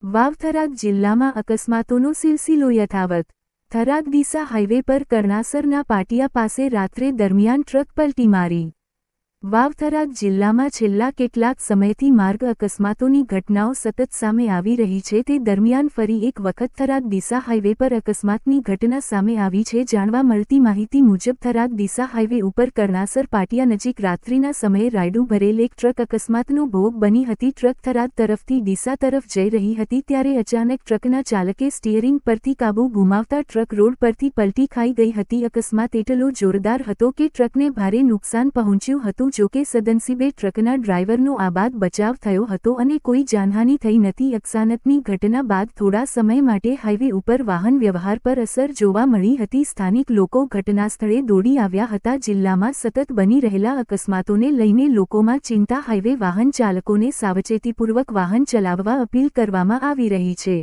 વાવ થરાદ જિલ્લામાં અકસ્માતોનો સિલસિલો યથાવત। થરાદ ડીસા હાઈવે પર કરણાસરના પાટિયા પાસે રાત્રે દરમિયાન ટ્રક પલટી મારી। વાવ થરાદ જિલ્લામાં છેલ્લા કેટલાક સમયથી માર્ગ અકસ્માતોની ઘટનાઓ સતત સામે આવી રહી છે। તે દરમિયાન ફરી એક વખત થરાદ ડીસા હાઈવે પર અકસ્માતની ઘટના સામે આવી છે। જાણવા મળતી માહિતી મુજબ થરાદ ડીસા હાઈવે ઉપર કરણાસર પાટિયા નજીક રાત્રિના સમયે રાયડું ભરેલ એક ટ્રક અકસ્માતનો ભોગ બની હતી। ટ્રક થરાદ તરફથી ડીસા તરફ જઈ રહી હતી ત્યારે અચાનક ટ્રકના ચાલકે સ્ટીયરિંગ પરથી કાબુ ગુમાવતા ટ્રક રોડ પરથી પલટી ખાઈ ગઈ હતી। અકસ્માત એટલો જોરદાર હતો કે ટ્રકને ભારે નુકસાન પહોંચ્યું હતું। જોકે સદનસીબે ટ્રકના ડ્રાઈવરનો આબાદ બચાવ થયો હતો અને કોઈ જાનહાનિ થઈ નથી। અકસ્માતની ઘટના બાદ થોડા સમય માટે હાઈવે ઉપર વાહન વ્યવહાર પર અસર જોવા મળી હતી। સ્થાનિક લોકો ઘટનાસ્થળે દોડી આવ્યા હતા। જિલ્લામાં સતત બની રહેલા અકસ્માતોને લઈને લોકોમાં ચિંતા। હાઈવે વાહન ચાલકોને સાવચેતીપૂર્વક વાહન ચલાવવા અપીલ કરવામાં આવી રહી છે।